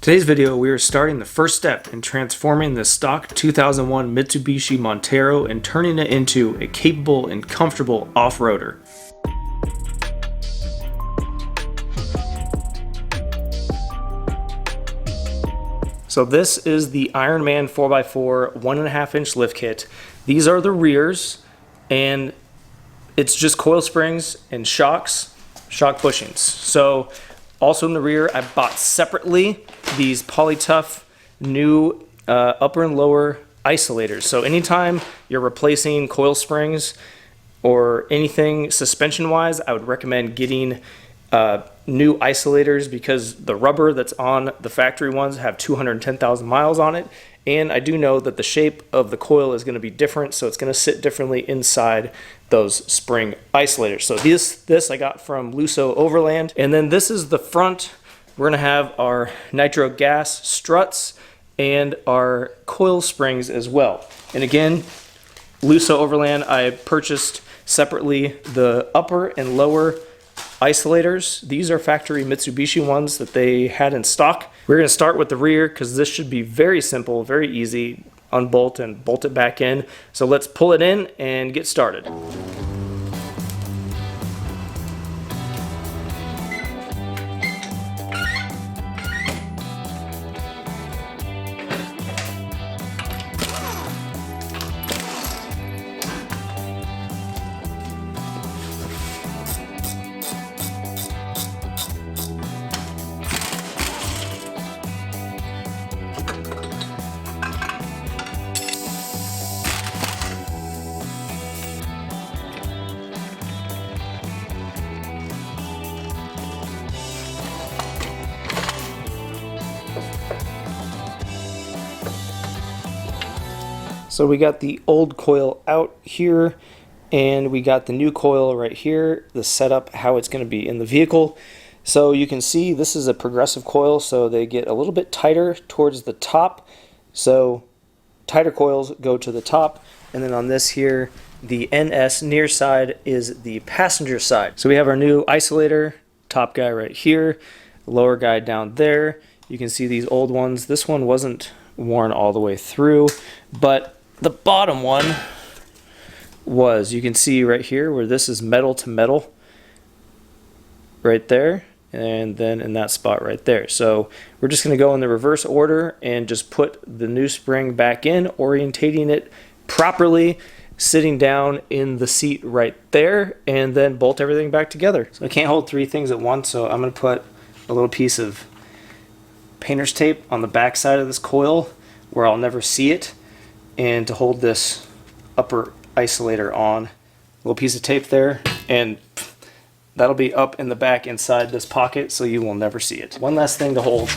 today's video, we are starting the first step in transforming the stock 2001 Mitsubishi Montero and turning it into a capable and comfortable off-roader. So this is the Ironman 4x4 1.5 inch lift kit. These are the rears, and it's just coil springs and shock bushings. So also in the rear, I bought separately these Polytough new upper and lower isolators. So anytime you're replacing coil springs or anything suspension wise, I would recommend getting new isolators, because the rubber that's on the factory ones have 210,000 miles on it. And I do know that the shape of the coil is going to be different, so it's going to sit differently inside those spring isolators. So this I got from Lusso Overland. And then this is the front. We're going to have our nitro gas struts and our coil springs as well. And again, Lusso Overland, I purchased separately the upper and lower isolators. These are factory Mitsubishi ones that they had in stock. We're going to start with the rear because this should be very simple, very easy. Unbolt and bolt it back in. So let's pull it in and get started. So we got the old coil out here, and we got the new coil right here, the setup, how it's going to be in the vehicle. So you can see this is a progressive coil, so they get a little bit tighter towards the top. So tighter coils go to the top, and then on this here, the NS near side is the passenger side. So we have our new isolator, top guy right here, lower guy down there. You can see these old ones. This one wasn't worn all the way through, but the bottom one was. You can see right here where this is metal to metal right there, and then in that spot right there. So we're just going to go in the reverse order and just put the new spring back in, orientating it properly, sitting down in the seat right there, and then bolt everything back together. So I can't hold three things at once, so I'm going to put a little piece of painter's tape on the back side of this coil where I'll never see it, and to hold this upper isolator on. A little piece of tape there, and that'll be up in the back inside this pocket, so you will never see it. One last thing to hold.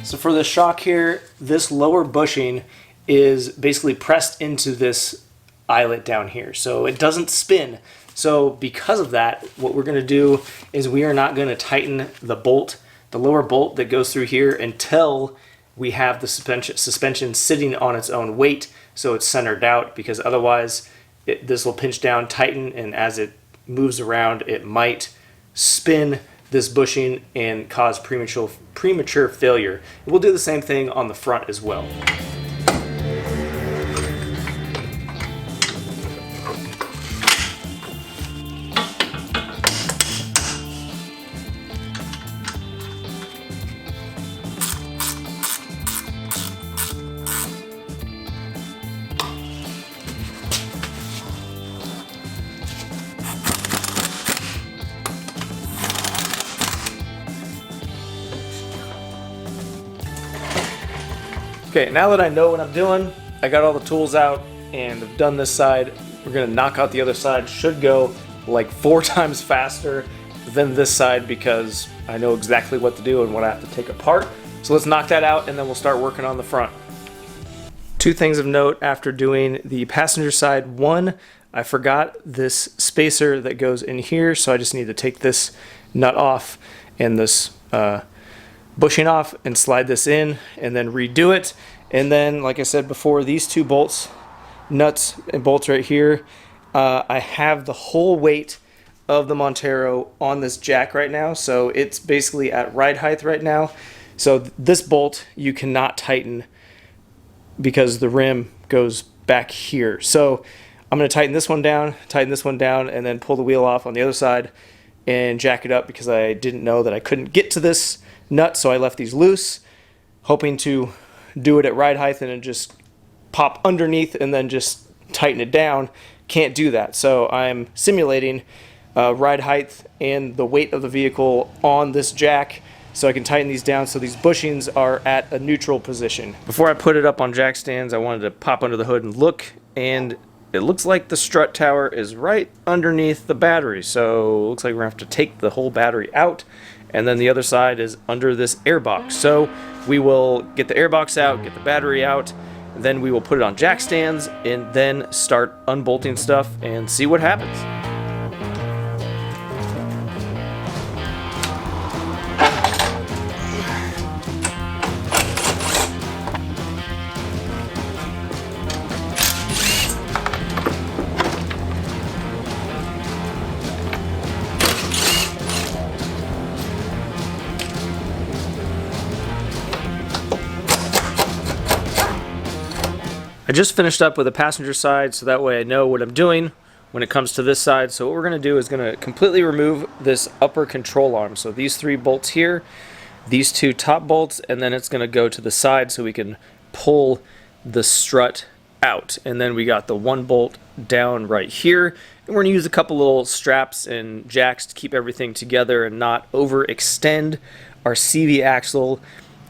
So for the shock here, this lower bushing is basically pressed into this eyelet down here, so it doesn't spin. So because of that, what we're going to do is we are not going to tighten the bolt, the lower bolt that goes through here, until we have the suspension sitting on its own weight, so it's centered out, because otherwise this will pinch down, tighten, and as it moves around it might spin this bushing and cause premature failure. We'll do the same thing on the front as well. Okay, now that I know what I'm doing, I got all the tools out and I've done this side. We're gonna knock out the other side. Should go like 4 times faster than this side, because I know exactly what to do and what I have to take apart. So let's knock that out and then we'll start working on the front. Two things of note after doing the passenger side. One, I forgot this spacer that goes in here, so I just need to take this nut off and this bushing off and slide this in and then redo it. And then, like I said before, these two bolts, nuts and bolts right here, I have the whole weight of the Montero on this jack right now, so it's basically at ride height right now. So this bolt you cannot tighten because the rim goes back here. So I'm going to tighten this one down, and then pull the wheel off on the other side and jack it up because I didn't know that I couldn't get to this nut, so I left these loose, hoping to do it at ride height and then just pop underneath and then just tighten it down. Can't do that, so I'm simulating ride height and the weight of the vehicle on this jack so I can tighten these down so these bushings are at a neutral position. Before I put it up on jack stands, I wanted to pop under the hood and look, and it looks like the strut tower is right underneath the battery, so it looks like we're going to have to take the whole battery out, and then the other side is under this airbox. So we will get the airbox out, get the battery out, then we will put it on jack stands and then start unbolting stuff and see what happens. I just finished up with the passenger side, so that way I know what I'm doing when it comes to this side. So what we're going to do is going to completely remove this upper control arm. So these three bolts here, these two top bolts, and then it's going to go to the side so we can pull the strut out. And then we got the one bolt down right here. And we're going to use a couple little straps and jacks to keep everything together and not overextend our CV axle.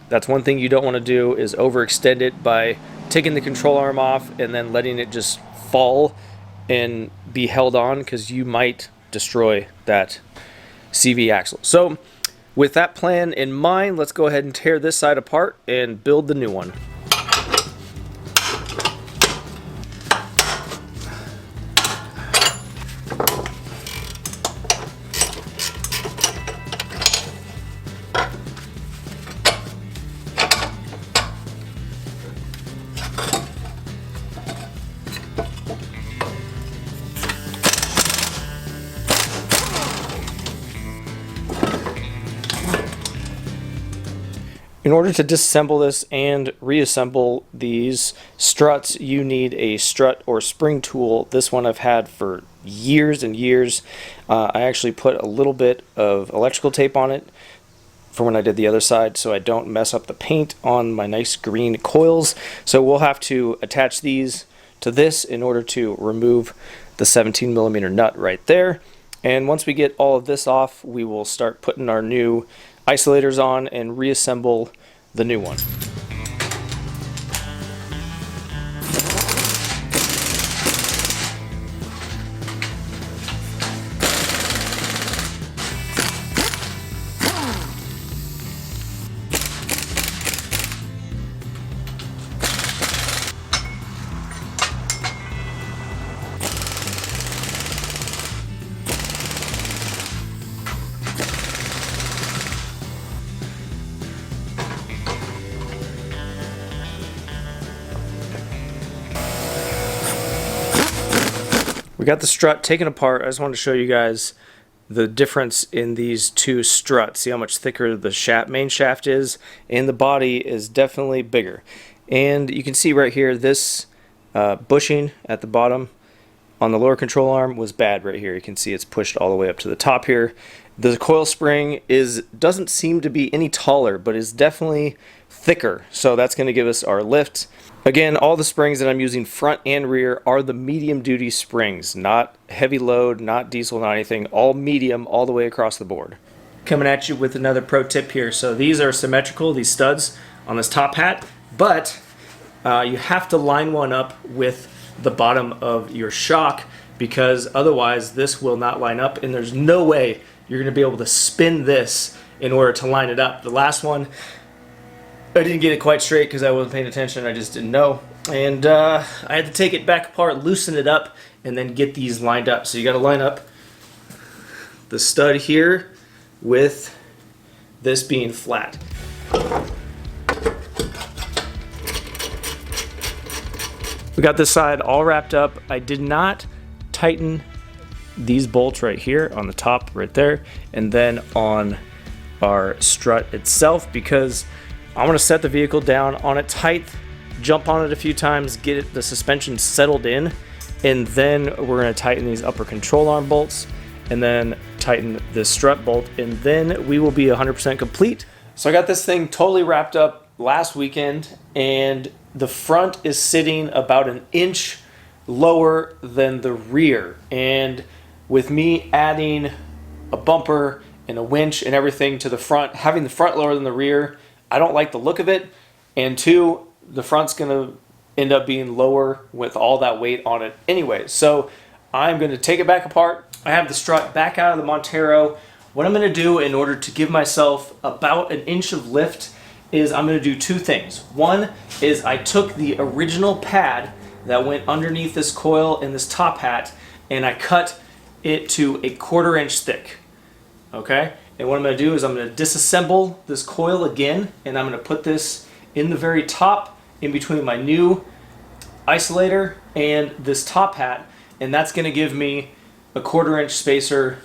That's one thing you don't want to do, is overextend it by taking the control arm off and then letting it just fall and be held on, because you might destroy that CV axle. So with that plan in mind, let's go ahead and tear this side apart and build the new one. In order to disassemble this and reassemble these struts, you need a strut or spring tool. This one I've had for years and years. I actually put a little bit of electrical tape on it for when I did the other side so I don't mess up the paint on my nice green coils. So we'll have to attach these to this in order to remove the 17mm nut right there. And once we get all of this off, we will start putting our new isolators on and reassemble the new one. We got the strut taken apart. I just wanted to show you guys the difference in these two struts. See how much thicker the main shaft is, and the body is definitely bigger. And you can see right here, this bushing at the bottom on the lower control arm was bad right here. You can see it's pushed all the way up to the top here. The coil spring doesn't seem to be any taller, but is definitely thicker. So that's going to give us our lift. Again, all the springs that I'm using front and rear are the medium duty springs, not heavy load, not diesel, not anything, all medium all the way across the board. Coming at you with another pro tip here. So these are symmetrical, these studs on this top hat, but you have to line one up with the bottom of your shock, because otherwise this will not line up, and there's no way you're going to be able to spin this in order to line it up. The last one, I didn't get it quite straight because I wasn't paying attention. I just didn't know. And I had to take it back apart, loosen it up, and then get these lined up. So you got to line up the stud here with this being flat. We got this side all wrapped up. I did not tighten these bolts right here on the top right there, and then on our strut itself, because I want to set the vehicle down on its height, jump on it a few times, get the suspension settled in, and then we're going to tighten these upper control arm bolts and then tighten this strut bolt, and then we will be 100% complete. So I got this thing totally wrapped up last weekend, and the front is sitting about an inch lower than the rear. And with me adding a bumper and a winch and everything to the front, having the front lower than the rear, I don't like the look of it. And two, the front's gonna end up being lower with all that weight on it anyway. So I'm gonna take it back apart. I have the strut back out of the Montero. What I'm gonna do in order to give myself about an inch of lift is I'm gonna do two things. One is I took the original pad that went underneath this coil and this top hat, and I cut it to a 1/4 inch thick, okay? And what I'm gonna do is I'm gonna disassemble this coil again, and I'm gonna put this in the very top, in between my new isolator and this top hat, and that's gonna give me a 1/4 inch spacer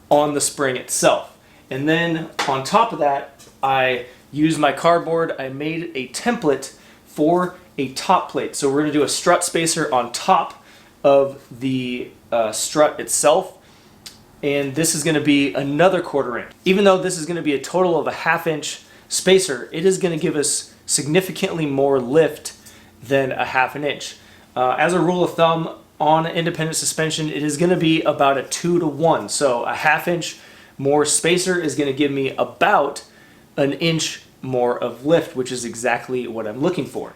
on the spring itself. And then on top of that, I used my cardboard. I made a template for a top plate. So we're gonna do a strut spacer on top of the strut itself. And this is gonna be another 1/4 inch. Even though this is gonna be a total of a 1/2 inch spacer, it is gonna give us significantly more lift than a 1/2 inch. As a rule of thumb, on independent suspension, it is gonna be about a 2 to 1. So a 1/2 inch more spacer is gonna give me about an inch more of lift, which is exactly what I'm looking for.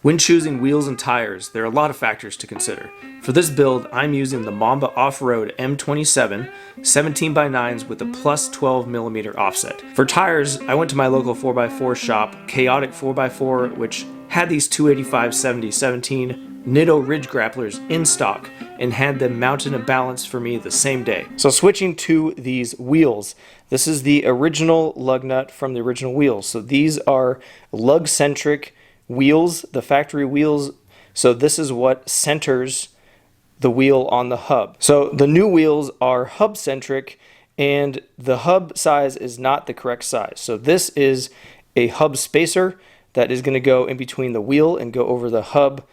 When choosing wheels and tires, there are a lot of factors to consider. For this build, I'm using the Mamba Offroad M27 17x9s with a plus 12mm offset. For tires, I went to my local 4x4 shop, Chaotic 4x4, which had these 285/70/17 Nitto Ridge Grapplers in stock and had them mounted and balanced for me the same day. So switching to these wheels, this is the original lug nut from the original wheels. So these are lug-centric wheels, the factory wheels. So this is what centers the wheel on the hub. So the new wheels are hub-centric, and the hub size is not the correct size. So this is a hub spacer that is going to go in between the wheel and go over the hub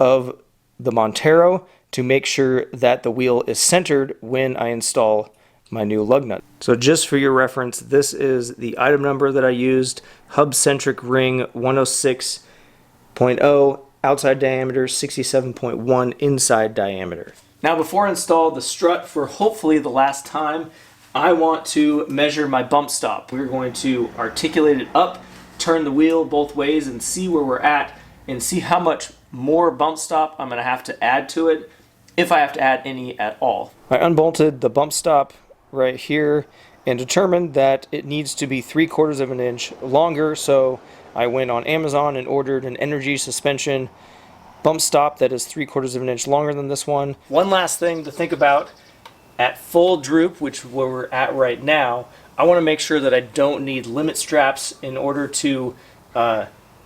of the Montero to make sure that the wheel is centered when I install my new lug nut. So just for your reference, this is the item number that I used, hub-centric ring 106.0, outside diameter 67.1, inside diameter. Now before I install the strut for hopefully the last time, I want to measure my bump stop. We're going to articulate it up, turn the wheel both ways, and see where we're at, and see how much more bump stop I'm going to have to add to it, if I have to add any at all. I unbolted the bump stop right here and determined that it needs to be 3/4 of an inch longer, so I went on Amazon and ordered an energy suspension bump stop that is 3/4 of an inch longer than this one. One last thing to think about, at full droop, which is where we're at right now, I want to make sure that I don't need limit straps in order to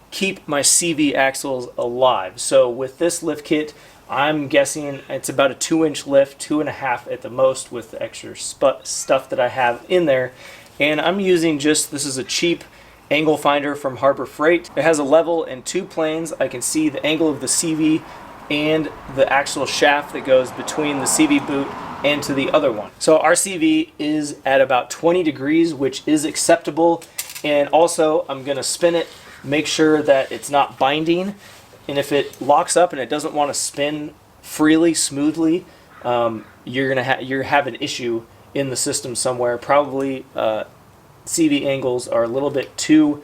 keep my CV axles alive. So with this lift kit, I'm guessing it's about a 2-inch lift, 2.5 at the most, with the extra stuff that I have in there. And I'm using this is a cheap angle finder from Harbor Freight. It has a level and 2 planes. I can see the angle of the CV and the actual shaft that goes between the CV boot and to the other one. So our CV is at about 20 degrees, which is acceptable. And also I'm gonna spin it, make sure that it's not binding, and if it locks up and it doesn't want to spin freely, smoothly, you're have an issue in the system somewhere. Probably CV angles are a little bit too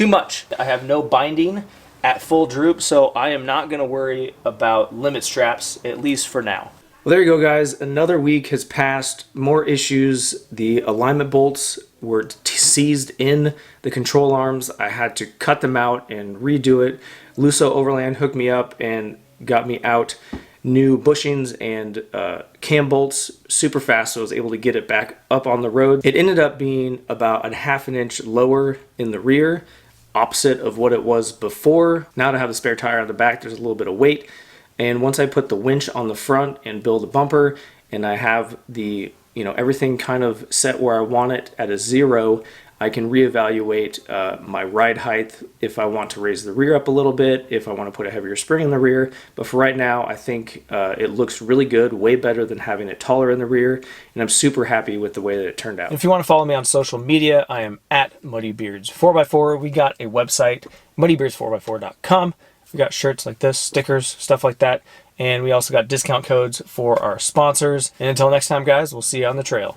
much. I have no binding at full droop, so I am not going to worry about limit straps, at least for now. Well, there you go, guys. Another week has passed. More issues. The alignment bolts were seized in the control arms. I had to cut them out and redo it. Lusso Overland hooked me up and got me out new bushings and cam bolts super fast, so I was able to get it back up on the road. It ended up being about a 1/2 inch lower in the rear, opposite of what it was before. Now to have the spare tire on the back, there's a little bit of weight. And once I put the winch on the front and build a bumper, and I have the, everything kind of set where I want it at a 0, I can reevaluate my ride height if I want to raise the rear up a little bit, if I want to put a heavier spring in the rear. But for right now, I think it looks really good, way better than having it taller in the rear, and I'm super happy with the way that it turned out. If you want to follow me on social media, I am at MuddyBeards4x4. We got a website, muddybeards4x4.com. We got shirts like this, stickers, stuff like that. And we also got discount codes for our sponsors. And until next time, guys, we'll see you on the trail.